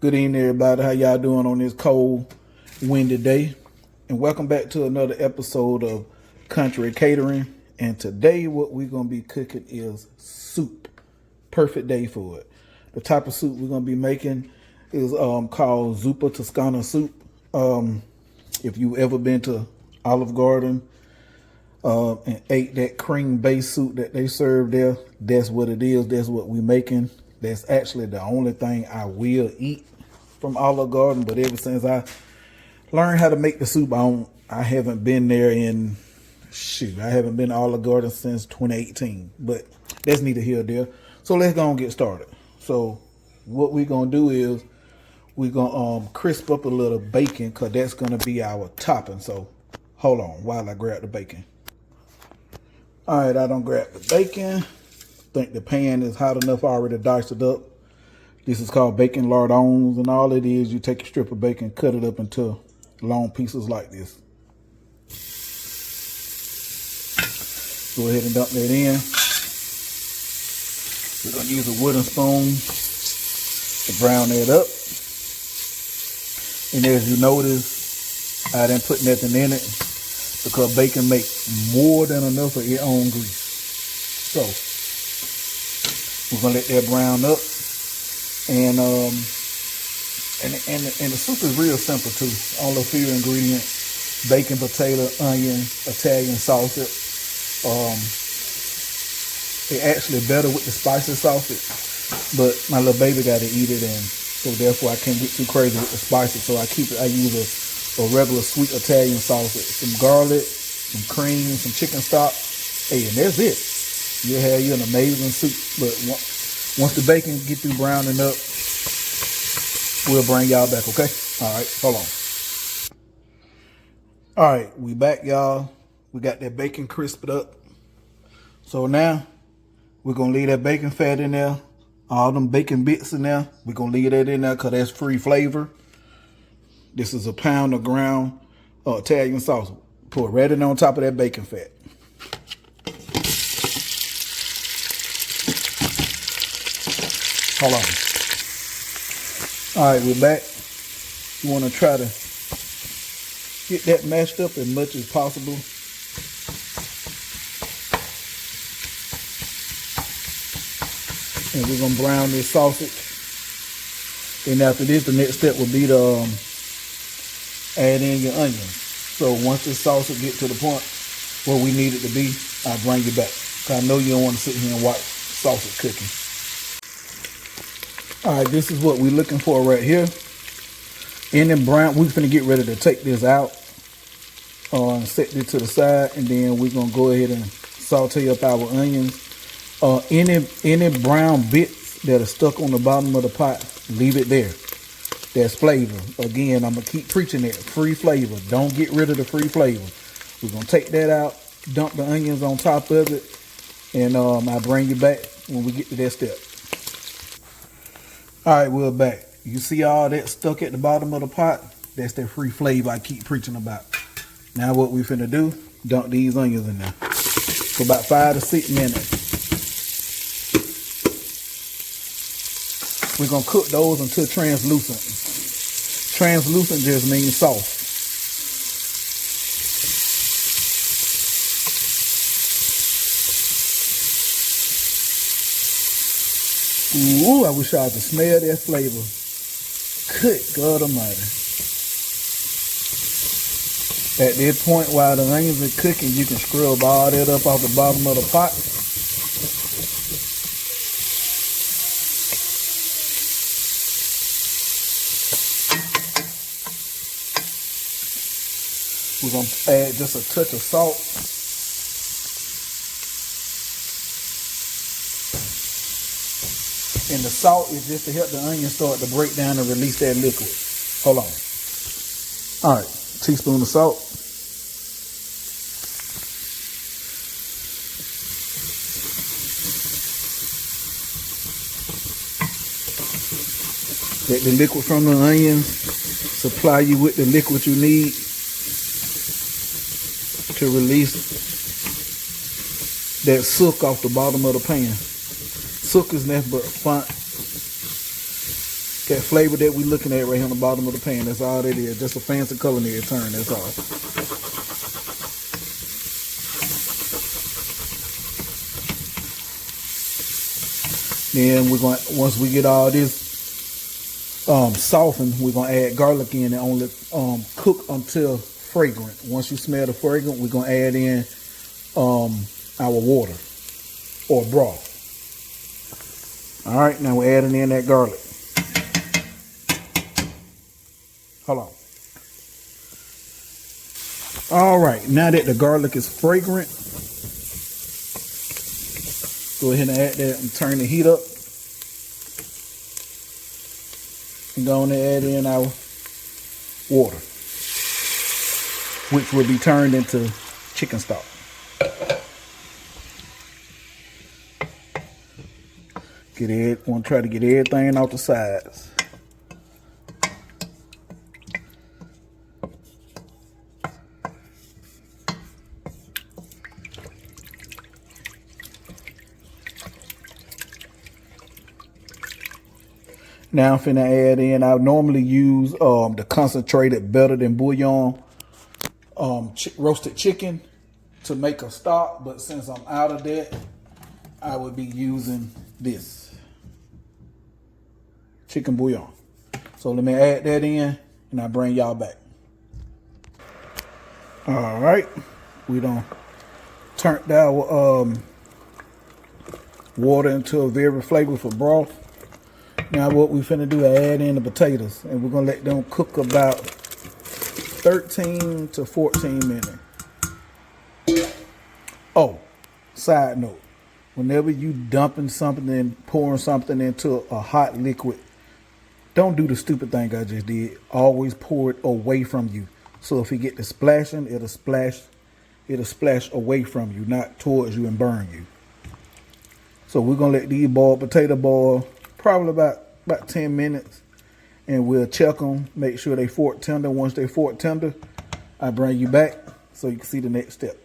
Good evening, everybody. How y'all doing on this cold, windy day? And welcome back to another episode of Country Catering. And today what we're going to be cooking is soup. Perfect day for it. The type of soup we're going to be making is called Zuppa Toscana soup. If you've ever been to Olive Garden and ate that cream-based soup that they serve there, that's what it is. That's what we're making. That's actually the only thing I will eat from Olive Garden. But ever since I learned how to make the soup, I haven't been there in, I haven't been to Olive Garden since 2018. But that's neither here nor there. So let's go and get started. So what we're going to do is we're going to crisp up a little bacon because that's going to be our topping. So hold on while I grab the bacon. All right, I done grabbed the bacon. Think the pan is hot enough. I already diced it up. This is called bacon lardons, and all it is, you take a strip of bacon, cut it up into long pieces like this. Go ahead and dump that in. We're gonna use a wooden spoon to brown that up. And as you notice, I didn't put nothing in it because bacon makes more than enough of its own grease. So we're gonna let that brown up, and the soup is real simple too. Only a few ingredients: bacon, potato, onion, Italian sausage. It actually better with the spicy sausage, but my little baby got to eat it, and so therefore I can't get too crazy with the spices. So I use a regular sweet Italian sausage, some garlic, some cream, some chicken stock. Hey, and that's it. You'll have you an amazing soup. But once the bacon get through browning up, we'll bring y'all back, okay? All right, hold on. All right, we back, y'all. We got that bacon crisped up. So now we're going to leave that bacon fat in there. All them bacon bits in there. We're going to leave that in there because that's free flavor. This is a pound of ground Italian sausage. Pour it right in on top of that bacon fat. Hold on. All right, we're back. You want to try to get that mashed up as much as possible. And we're going to brown this sausage. And after this, the next step will be to add in your onions. So once this sausage gets to the point where we need it to be, I'll bring you back. I know you don't want to sit here and watch sausage cooking. All right, this is what we're looking for right here. And then brown, we're gonna get ready to take this out and set this to the side, and then we're gonna go ahead and saute up our onions. Any brown bits that are stuck on the bottom of the pot, leave it there. That's flavor. Again, I'm gonna keep preaching it. Free flavor. Don't get rid of the free flavor. We're gonna take that out, dump the onions on top of it, and I'll bring you back when we get to that step. All right, we're back. You see all that stuck at the bottom of the pot? That's that free flavor I keep preaching about. Now what we finna do, dump these onions in there for about 5 to 6 minutes. We're gonna cook those until translucent. Translucent just means soft. Ooh, I wish I could smell that flavor. Good God Almighty. At this point, while the onions are cooking, you can scrub all that up off the bottom of the pot. We're going to add just a touch of salt. And the salt is just to help the onion start to break down and release that liquid. Hold on. All right, teaspoon of salt. Let the liquid from the onions supply you with the liquid you need to release that sook off the bottom of the pan. Sook is nothing but That flavor that we looking at right here on the bottom of the pan, that's all that is. Just a fancy culinary term, that's all. Then we're going, once we get all this softened, we're gonna add garlic in and only cook until fragrant. Once you smell the fragrance, we're gonna add in our water or broth. All right, now we're adding in that garlic. Hold on. All right, now that the garlic is fragrant, go ahead and add that and turn the heat up. And go on and add in our water, which will be turned into chicken stock. Want to try to get everything off the sides. Now I'm finna add in, I normally use the concentrated better than bouillon roasted chicken to make a stock, but since I'm out of that, I would be using this chicken bouillon. So let me add that in and I'll bring y'all back. All right, we done turned our water into a very flavorful broth. Now what we finna do is add in the potatoes, and we're gonna let them cook about 13 to 14 minutes. Oh, side note, whenever you dumping something and pouring something into a hot liquid, don't do the stupid thing I just did. Always pour it away from you. So if you get the splashing, it'll splash away from you, not towards you and burn you. So we're gonna let these potato boil probably about 10 minutes, and we'll check them, make sure they fork tender. Once they fork tender, I bring you back so you can see the next step.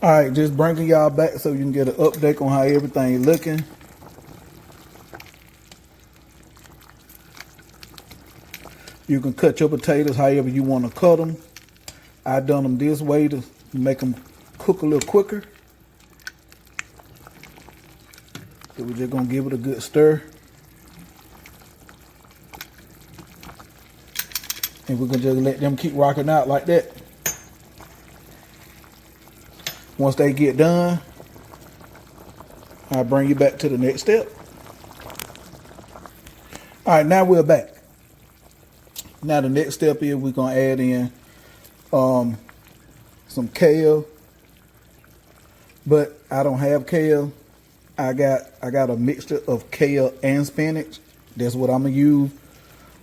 All right, just bringing y'all back so you can get an update on how everything is looking. You can cut your potatoes however you want to cut them. I done them this way to make them cook a little quicker. So we're just gonna give it a good stir. And we're gonna just let them keep rocking out like that. Once they get done, I'll bring you back to the next step. All right, now we're back. Now the next step is we're gonna add in some kale, but I don't have kale. I got a mixture of kale and spinach. That's what I'm gonna use.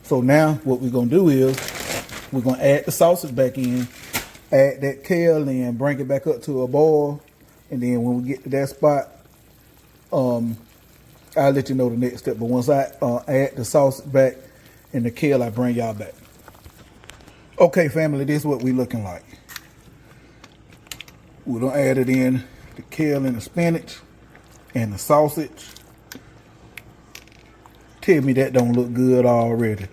So now what we're gonna do is we're gonna add the sausage back in, add that kale in, bring it back up to a boil, and then when we get to that spot, I'll let you know the next step. But once I add the sausage back and the kale, I bring y'all back. Okay, family, this is what we looking like. We're gonna add it in, the kale and the spinach and the sausage. Tell me that don't look good already.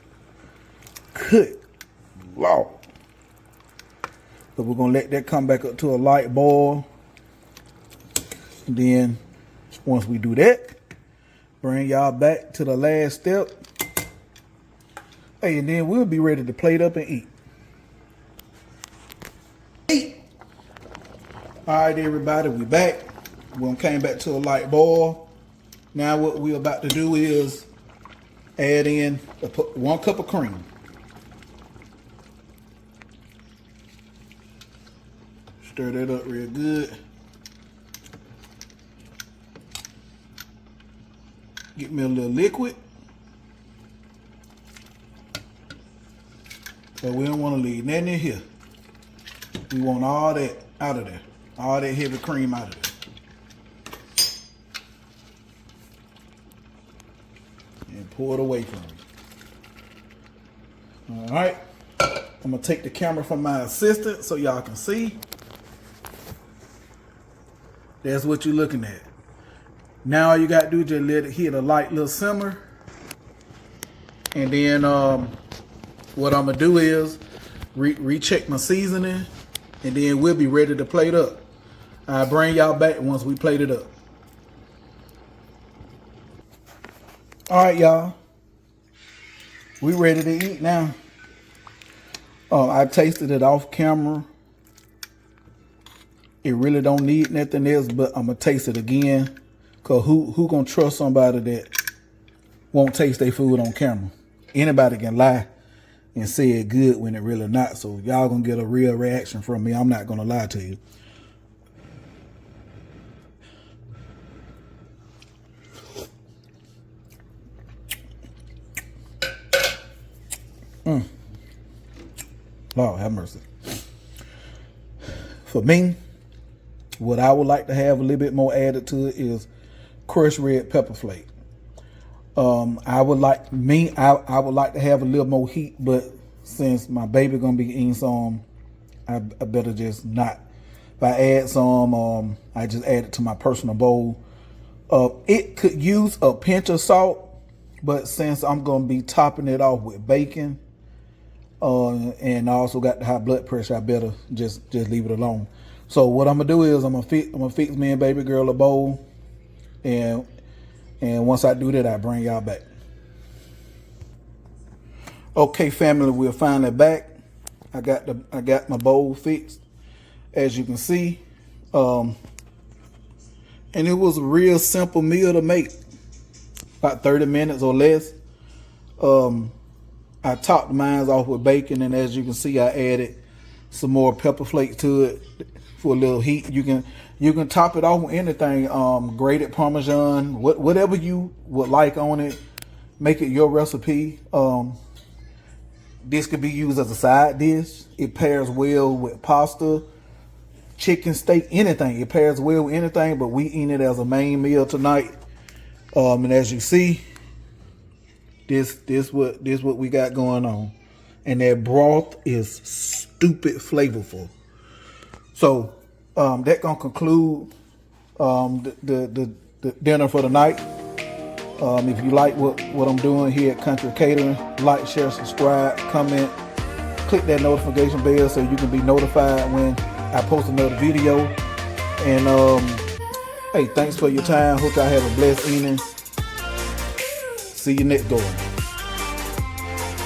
Good Lord. So we're gonna let that come back up to a light boil. And then once we do that, bring y'all back to the last step. Hey, and then we'll be ready to plate up and eat. All right, everybody, we back. We came back to a light boil. Now what we're about to do is add in 1 cup of cream. Stir that up real good. Get me a little liquid. So we don't want to leave nothing in here. We want all that out of there. All that heavy cream out of there. And pour it away from me. All right. I'm going to take the camera from my assistant so y'all can see. That's what you're looking at. Now all you got to do is just let it hit a light little simmer. And then what I'm gonna do is recheck my seasoning, and then we'll be ready to plate up. I'll bring y'all back once we plate it up. All right, y'all. We ready to eat now. I tasted it off camera. It really don't need nothing else, but I'm gonna taste it again. Cause who gonna trust somebody that won't taste their food on camera? Anybody can lie and say it good when it really not. So y'all gonna get a real reaction from me. I'm not gonna lie to you. Lord have mercy. For me, what I would like to have a little bit more added to it is crushed red pepper flake. I would like to have a little more heat, but since my baby gonna be eating some, I better just not. If I add some, I just add it to my personal bowl. It could use a pinch of salt, but since I'm gonna be topping it off with bacon, and I also got the high blood pressure, I better just leave it alone. So what I'm gonna do is I'm gonna fix me and baby girl a bowl, and once I do that, I bring y'all back. Okay, family, we're finally back. I got my bowl fixed, as you can see, and it was a real simple meal to make, about 30 minutes or less. I topped mine off with bacon, and as you can see, I added some more pepper flakes to it for a little heat. You can top it off with anything, grated Parmesan, whatever you would like on it. Make it your recipe. This could be used as a side dish. It pairs well with pasta, chicken, steak, anything. It pairs well with anything, but we eat it as a main meal tonight. And as you see, this what we got going on, and that broth is stupid flavorful. So that gonna conclude the dinner for the night. If you like what I'm doing here at Country Catering, like, share, subscribe, comment, click that notification bell so you can be notified when I post another video. And hey, thanks for your time. Hope y'all have a blessed evening. See you next door.